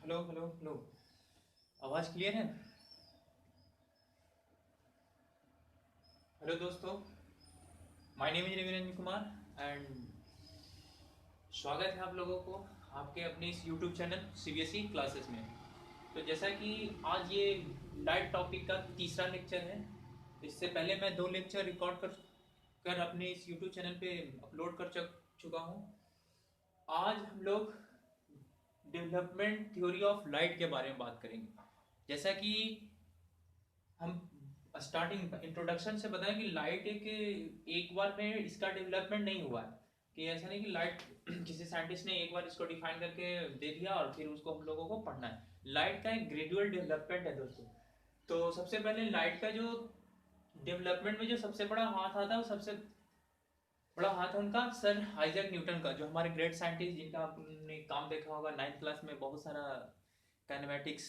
Hello hello hello. आवाज़ clear है? Hello दोस्तों, my name is Raviranjan Kumar and स्वागत है आप लोगों को आपके अपने इस यूट्यूब चैनल सीबीएसई क्लासेस में। तो जैसा कि आज ये लाइट टॉपिक का तीसरा लेक्चर है। इससे पहले मैं दो लेक्चर रिकॉर्ड कर अपने इस यूट्यूब चैनल पे अपलोड कर चुका हूँ। आज हम लोग डेवलपमेंट थ्योरी ऑफ लाइट के बारे में बात करेंगे। जैसा कि हम स्टार्टिंग इंट्रोडक्शन से बताएं कि लाइट एक बार में इसका डेवलपमेंट नहीं हुआ है। कि ऐसा नहीं कि लाइट किसी साइंटिस्ट ने एक बार इसको डिफाइन करके दे दिया और फिर उसको हम लोगों को पढ़ना है। लाइट का एक ग्रेजुअल डेवलपमेंट है दोस्तों। तो सबसे पहले लाइट का जो डेवलपमेंट में जो सबसे बड़ा हाथ आता है, वो सबसे बड़ा हाथ है उनका सर आइजैक न्यूटन का, जो हमारे ग्रेट साइंटिस्ट जिनका आपने काम देखा होगा नाइन्थ क्लास में। बहुत सारा kinematics,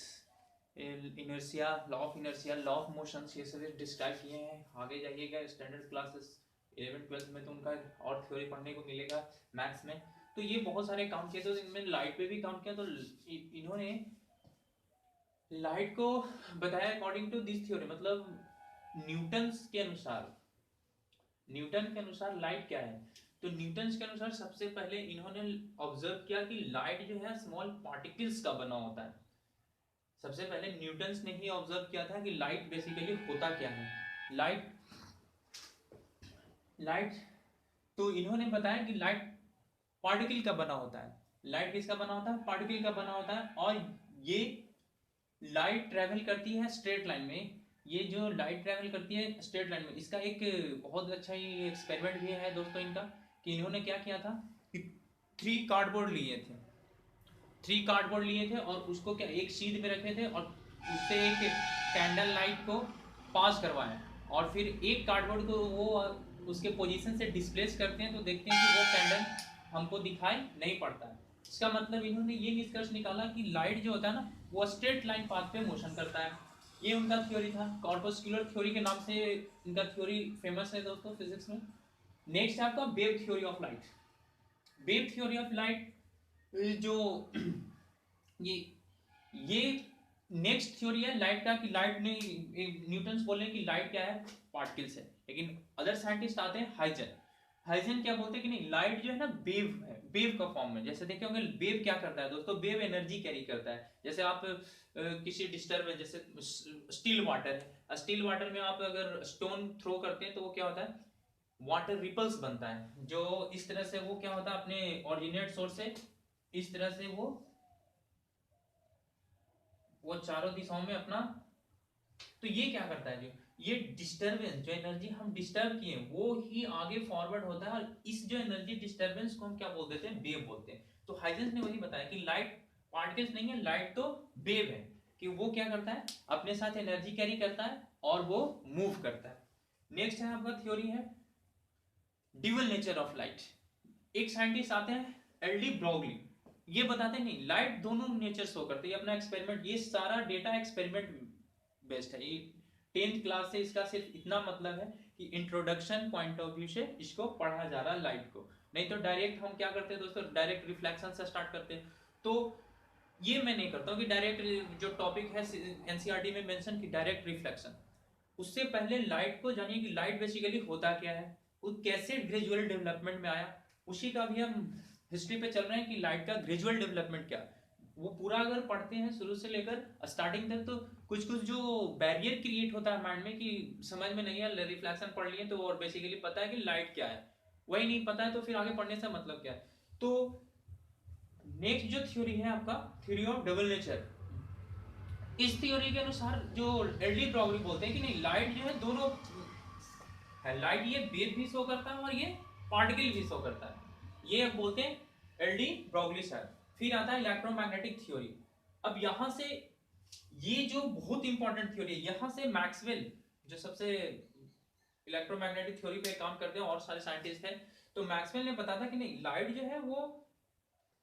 inertia, law of inertia, law of motions, ये सब डिस्क्राइब किए हैं। आगे जाइएगा स्टैंडर्ड क्लासेस 11 12 में तो उनका और थ्योरी पढ़ने को मिलेगा मैथ्स में। तो ये बहुत सारे काम किए, तो इनमें लाइट पे भी काम किया। तो इन्होंने लाइट को बताया अकॉर्डिंग टू दिस थ्योरी, मतलब न्यूटन्स के अनुसार। न्यूटन के अनुसार लाइट क्या है? तो न्यूटन के अनुसार सबसे पहले इन्होंने ऑब्जर्व किया कि लाइट जो है स्मॉल पार्टिकल्स का बना होता है। सबसे पहले न्यूटन्स ने ही ऑब्जर्व किया था कि लाइट बेसिकली होता क्या है। लाइट लाइट तो इन्होंने बताया कि लाइट पार्टिकल का बना होता है। लाइट किसका बना होता है? पार्टिकल का बना होता है। और ये लाइट ट्रेवल करती है स्ट्रेट लाइन में। ये जो लाइट ट्रेवल करती है स्ट्रेट लाइन में, इसका एक बहुत अच्छा ही एक्सपेरिमेंट भी है दोस्तों इनका। कि इन्होंने क्या किया था कि 3 कार्डबोर्ड लिए थे और उसको क्या एक शीट में रखे थे और उससे एक कैंडल लाइट को पास करवाया। और फिर एक कार्डबोर्ड को वो उसके पोजीशन से डिस्प्लेस करते हैं, तो देखते हैं कि वो कैंडल हमको दिखाई नहीं पड़ता है। इसका मतलब इन्होंने ये निष्कर्ष निकाला कि लाइट जो होता है ना, वो स्ट्रेट लाइन पाथ पे मोशन करता है। ये उनका थ्योरी था, कॉर्पस्कुलर थ्योरी के नाम से इनका थ्योरी फेमस है दोस्तों फिजिक्स में। नेक्स्ट है आपका wave theory of light. Wave theory of light जो ये ये नेक्स्ट थ्योरी है लाइट का, कि लाइट ने न्यूटन्स बोले कि लाइट क्या है? पार्टिकल्स है। लेकिन अदर साइंटिस्ट आते हैं हाइजन। हाइजन क्या बोलते हैं कि नहीं, लाइट जो है ना वेव है, वेव का फॉर्म में। जैसे देखे होंगे वेव क्या करता है दोस्तों, वेव एनर्जी कैरी करता है। जैसे आप किसी डिस्टर्ब, जैसे स्टिल वाटर है, स्टिल वाटर में आप अगर स्टोन थ्रो करते हैं तो वो क्या होता है? वाटर रिपल्स बनता है। जो इस तरह से वो क्या होता है, अपने ऑरिजिनेट सोर्स से इस तरह से वो चारों दिशाओं में अपना। तो ये क्या करता है, जो ये डिस्टरबेंस, जो एनर्जी हम डिस्टर्ब किए वो ही आगे फॉरवर्ड होता है, और इस जो एनर्जी डिस्टरबेंस को हम क्या बोल देते हैं? वेव बोलते हैं। तो हाइजेंस ने वही बताया कि लाइट पार्टिकल्स नहीं है, लाइट तो वेव है। कि वो क्या करता है? अपने साथ एनर्जी कैरी करता है और वो मूव करता है। नेक्स्ट है आपका थ्योरी है ड्यूअल नेचर ऑफ लाइट। एक साइंटिस्ट आते हैं एलडी ब्रॉगली, ये बताते हैं नहीं, लाइट दोनों नेचर शो करते हैं। अपना एक्सपेरिमेंट, ये सारा डेटा एक्सपेरिमेंट बेस्ड है। ये 10th क्लास से इसका सिर्फ इतना मतलब है कि इंट्रोडक्शन पॉइंट ऑफ व्यू से इसको पढ़ा जा रहा है लाइट को। नहीं तो डायरेक्ट हम क्या करते हैं दोस्तों, डायरेक्ट रिफ्लेक्शन से स्टार्ट करते हैं। तो ये मैं नहीं करता हूँ कि डायरेक्ट जो टॉपिक है एनसीईआरटी में मेंशन कि डायरेक्ट रिफ्लेक्शन। उससे पहले लाइट को जानिए कि लाइट बेसिकली होता क्या है, वो कैसे ग्रेजुअल डेवलपमेंट में आया। उसी का भी हम हिस्ट्री पे चल रहे हैं कि लाइट का ग्रेजुअल डेवलपमेंट क्या। वो पूरा अगर पढ़ते हैं शुरू से लेकर स्टार्टिंग तक, तो कुछ कुछ जो बैरियर क्रिएट होता है माइंड में कि समझ में नहीं है, रिफ्लेक्शन पढ़ लिए तो, और बेसिकली पता है कि लाइट क्या है, वही नहीं पता है तो फिर आगे पढ़ने से मतलब क्या है। तो नेक्स्ट जो थ्योरी है आपका थ्योरी ऑफ डबल नेचर। इस थ्योरी के अनुसार जो एलडी ब्रॉगली बोलते हैं कि नहीं, लाइट जो है दोनों है। लाइट ये वेव भी शो करता है और ये पार्टिकल भी शो करता है। ये बोलते हैं एलडी ब्रॉगली सर। फिर आता है इलेक्ट्रोमैग्नेटिक थ्योरी। अब यहां से ये जो बहुत इंपॉर्टेंट थ्योरी है, यहां से मैक्सवेल जो सबसे इलेक्ट्रोमैग्नेटिक थ्योरी पे काम करते हैं और सारे साइंटिस्ट हैं, तो मैक्सवेल ने बताया था कि नहीं, लाइट जो है वो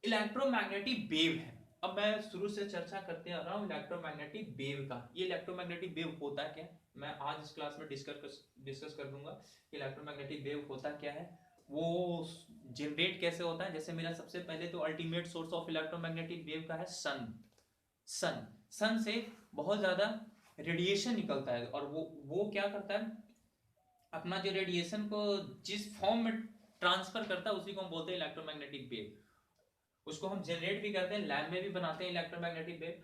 इलेक्ट्रोमैग्नेटिक वेव है। अब मैं शुरू से चर्चा करते आ रहा हूँ इलेक्ट्रोमैग्नेटिक वेव का। ये इलेक्ट्रोमैग्नेटिक वेव होता क्या है, मैं आज इस क्लास में डिस्कस कर दूंगा कि इलेक्ट्रोमैग्नेटिक वेव होता क्या है, वो जनरेट कैसे होता है। जैसे मेरा सबसे पहले तो ultimate source of electromagnetic wave का है सन। सन से बहुत ज्यादा रेडिएशन निकलता है और वो क्या करता है, अपना जो रेडिएशन को जिस फॉर्म में ट्रांसफर करता है उसी को हम बोलते हैं इलेक्ट्रोमैग्नेटिक वेव। उसको हम जनरेट भी करते हैं, लैब में भी बनाते हैं इलेक्ट्रोमैग्नेटिक वेव,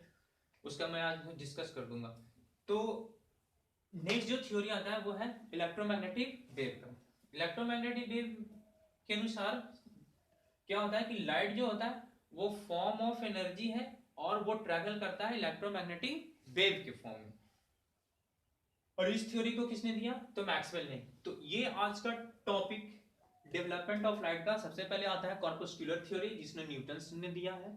उसका मैं आज डिस्कस कर दूंगा। तो नेक्स्ट जो थ्योरी आता है वो है इलेक्ट्रोमैग्नेटिक वेव का। इलेक्ट्रोमैग्नेटिक वेव के अनुसार क्या होता है कि लाइट जो होता है वो फॉर्म ऑफ एनर्जी है और वो ट्रैवल करता है इलेक्ट्रोमैग्नेटिक वेव के फॉर्म में। और इस थ्योरी को किसने दिया, तो मैक्सवेल ने। तो ये आज का टॉपिक डेवलपमेंट ऑफ लाइट का। सबसे पहले आता है कॉर्पस्कुलर थ्योरी जिसने न्यूटन ने दिया है।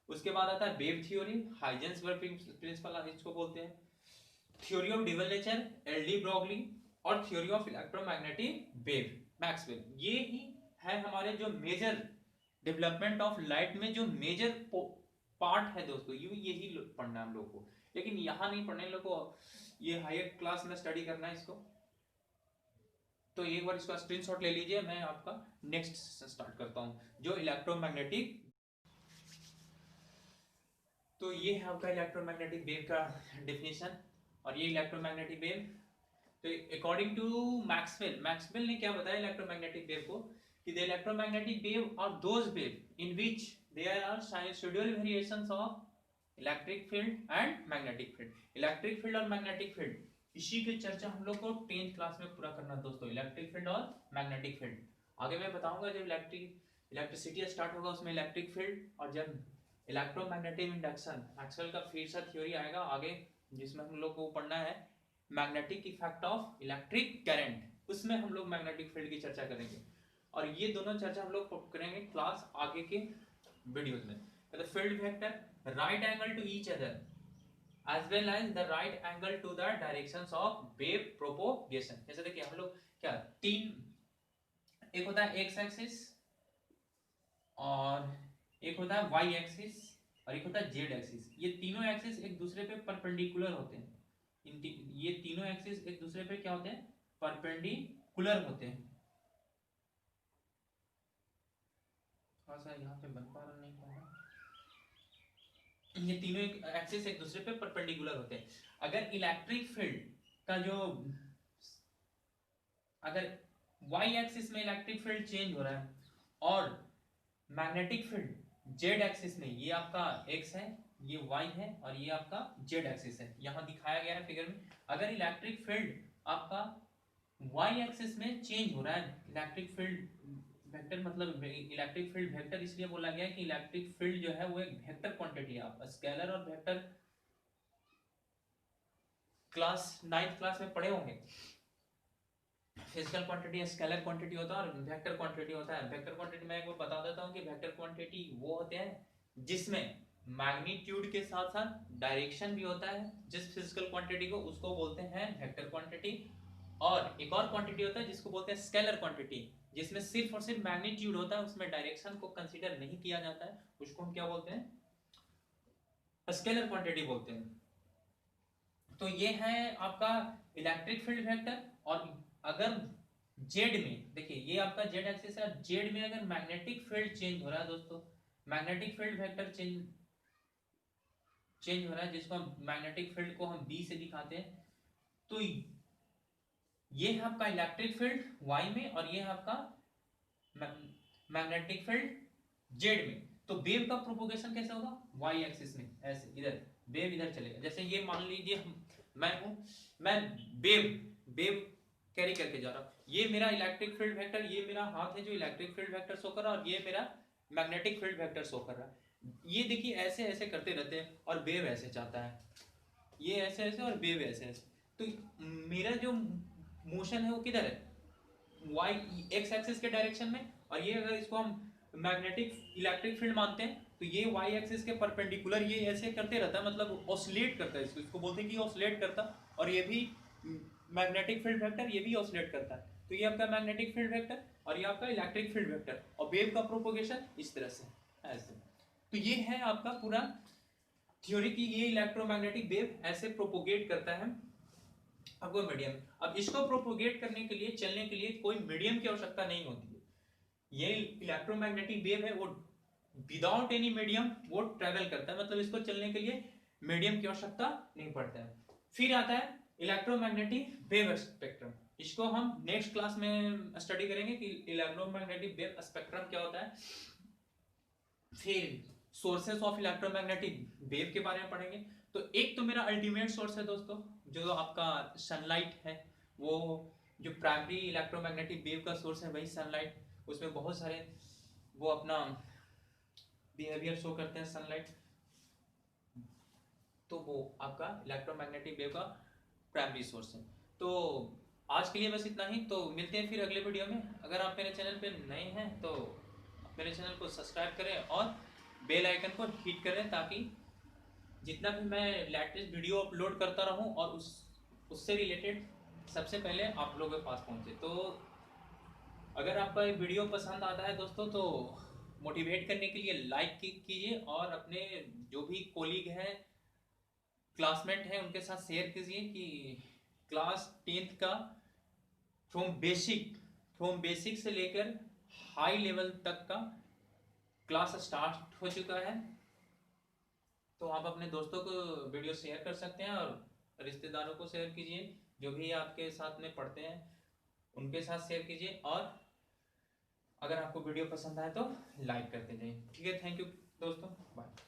उसके बाद आता है वेव थ्योरी, हाइजेंसबर्ग प्रिंसिपल इसको बोलते हैं। Theory of double nature, LD. Broglie, और theory of electromagnetic wave, Maxwell. ये ही है हमारे जो मेजर डेवलपमेंट ऑफ लाइट में जो मेजर पार्ट है दोस्तों, यही पढ़ना है हम लोग को। लेकिन यहाँ नहीं पढ़ने लोग को, ये हायर क्लास में स्टडी करना है इसको। तो एक बार इसका स्क्रीनशॉट ले लीजिए, मैं आपका नेक्स्ट स्टार्ट करता हूँ जो इलेक्ट्रोमैग्नेटिक। तो ये है आपका इलेक्ट्रोमैग्नेटिक वेव का डेफिनेशन। और ये इलेक्ट्रोमैग्नेटिक वेव, तो अकॉर्डिंग टू मैक्सवेल ने क्या बताया इलेक्ट्रोमैग्नेटिक वेव को, कि the electromagnetic wave are those wave in which there are sinusoidal variations of electric field and magnetic field. Electric field और मैग्नेटिक फील्ड, इसी की चर्चा हम लोग को 10th क्लास में पूरा करना दोस्तों, इलेक्ट्रिक फील्ड और मैग्नेटिक फील्ड। आगे मैं बताऊंगा जब इलेक्ट्रिसिटी स्टार्ट होगा उसमें इलेक्ट्रिक फील्ड, और जब इलेक्ट्रोमैग्नेटिक इंडक्शन, मैक्सवेल का फिर से थ्योरी आएगा आगे जिसमें हम लोग को पढ़ना है magnetic effect of electric current, उसमें हम लोग मैग्नेटिक फील्ड की चर्चा करेंगे। और ये दोनों चर्चा हम लोग करेंगे क्लास आगे के वीडियोस में। The field vector right angle to each other as well as the right angle to the directions of wave propagation। जैसे देखिए हम लोग क्या तीन, एक होता है x एक्सिस और एक होता है y एक्सिस और एक होता है z एक्सिस। ये तीनों एक्सिस एक दूसरे पे परपेंडिकुलर होते हैं। ये तीनों एक्सिस एक दूसरे पे क्या होते हैं, परपेंडिकुलर होते हैं। थोड़ा सा यहाँ पे बन पा रहा नहीं पा रहा। ये तीनों एक्सिस एक दूसरे पे परपेंडिकुलर होते हैं। अगर इलेक्ट्रिक फील्ड का जो, अगर y एक्सिस में इलेक्ट्रिक फील्ड चेंज हो रहा है और मैग्नेटिक फील्ड z एक्सिस में, ये आपका x है, ये y है और ये आपका z एक्सिस है, यहां दिखाया गया है फिगर में। अगर इलेक्ट्रिक फील्ड आपका y एक्सिस में चेंज हो रहा है, इलेक्ट्रिक फील्ड वेक्टर, मतलब इलेक्ट्रिक फील्ड वेक्टर इसलिए बोला गया है कि इलेक्ट्रिक फील्ड जो है वो एक वेक्टर क्वांटिटी है। आप स्केलर और वेक्टर क्लास 9th क्लास में पढ़े होंगे। फिजिकल क्वांटिटी स्केलर क्वांटिटी होता है और वेक्टर क्वांटिटी होता है। वेक्टर क्वांटिटी मैं एक बार बता देता हूं कि वेक्टर क्वांटिटी वो होते हैं जिसमें मैग्नीट्यूड के साथ साथ डायरेक्शन भी होता है। जिस फिजिकल क्वांटिटी को उसको बोलते हैं वेक्टर क्वांटिटी। और एक और क्वांटिटी होता है जिसको बोलते हैं स्केलर क्वांटिटी, जिसमें सिर्फ और सिर्फ मैग्नीट्यूड होता है, उसमें डायरेक्शन को कंसीडर नहीं किया जाता है, उसको हम क्या बोलते हैं, स्केलर क्वांटिटी बोलते हैं। तो ये है आपका इलेक्ट्रिक फील्ड वेक्टर। और अगर जेड में देखिए, ये आपका जेड एक्सिस है, जेड में अगर मैग्नेटिक फील्ड चेंज हो रहा है दोस्तों, मैग्नेटिक फील्ड वेक्टर चेंज हो रहा है, जिसको हम मैग्नेटिक फील्ड को हम बी से दिखाते हैं, तो ये है आपका इलेक्ट्रिक फील्ड वाई में और ये है आपका मैग्नेटिक फील्ड जेड में। तो वेव का प्रोपोगेशन कैसे होगा, वाई एक्सिस में, ऐसे इधर वेव इधर चलेगा। जैसे ये मान लीजिए मैं वेव कैरी करके जा रहा हूं, ये मेरा इलेक्ट्रिक फील्ड वेक्टर, ये मेरा हाथ है जो इलेक्ट्रिक फील्ड वेक्टर शो कर रहा है और ये मेरा मैग्नेटिक फील्ड वेक्टर शो कर रहा है। ये देखिए ऐसे ऐसे करते रहते हैं और वेव ऐसे चाहता है, ये ऐसे ऐसे और वेव ऐसे ऐसे। तो मेरा जो मोशन है वो किधर है, y x एक्सिस के डायरेक्शन में, और ये अगर इसको हम मैग्नेटिक इलेक्ट्रिक फील्ड मानते हैं तो ये y एक्सिस के परपेंडिकुलर ये ऐसे करते रहता है, मतलब ऑसिलेट करता है, इसको बोलते हैं कि ऑसिलेट करता। और ये भी मैग्नेटिक फील्ड वेक्टर, ये भी ऑसिलेट करता है। तो ये आपका मैग्नेटिक फील्ड वेक्टर और ये आपका इलेक्ट्रिक फील्ड वेक्टर, और वेव का प्रोपोगेशन इस तरह से ऐसे। तो ये है आपका पूरा थ्योरी की ये इलेक्ट्रोमैग्नेटिक वेव ऐसे प्रोपोगेट करता है आपको मीडियम। अब इसको प्रोपोगेट करने के लिए, चलने के लिए कोई मीडियम की आवश्यकता नहीं होती है। ये इलेक्ट्रोमैग्नेटिक वेव है वो विदाउट एनी मीडियम वो ट्रेवल करता है, मतलब इसको चलने के लिए मीडियम की आवश्यकता नहीं पड़ता है। फिर आता है इलेक्ट्रोमैग्नेटिक वेव स्पेक्ट्रम। इसको हम नेक्स्ट क्लास में स्टडी करेंगे कि इलेक्ट्रोमैग्नेटिक वेव स्पेक्ट्रम क्या होता है। फिर सोर्सेस ऑफ इलेक्ट्रोमैग्नेटिक वेव के बारे में पढ़ेंगे। तो एक तो मेरा अल्टीमेट सोर्स है दोस्तों जो आपका सनलाइट है, वो जो प्राइमरी इलेक्ट्रोमैग्नेटिक वेव का सोर्स है वही सनलाइट। उसमें बहुत सारे वो अपना बिहेवियर शो करते हैं सनलाइट, तो वो आपका इलेक्ट्रोमैग्नेटिक वेव का प्राइमरी सोर्स है। तो आज के लिए बस इतना ही, तो मिलते हैं फिर अगले वीडियो में। अगर आप मेरे चैनल पे नए हैं तो मेरे चैनल को सब्सक्राइब करें और बेल आइकन को हिट करें ताकि जितना भी मैं लेटेस्ट वीडियो अपलोड करता रहूं और उससे रिलेटेड सबसे पहले आप लोगों के पास पहुंचे। तो अगर आपका ये वीडियो पसंद आता है दोस्तों तो मोटिवेट करने के लिए लाइक कीजिए और अपने जो भी कोलीग हैं, क्लासमेट हैं, उनके साथ शेयर कीजिए कि क्लास 10th का फ्रॉम बेसिक से लेकर हाई लेवल तक का क्लास स्टार्ट हो चुका है। तो आप अपने दोस्तों को वीडियो शेयर कर सकते हैं और रिश्तेदारों को शेयर कीजिए, जो भी आपके साथ में पढ़ते हैं उनके साथ शेयर कीजिए। और अगर आपको वीडियो पसंद आए तो लाइक करते जाइए। ठीक है, थैंक यू दोस्तों, बाय।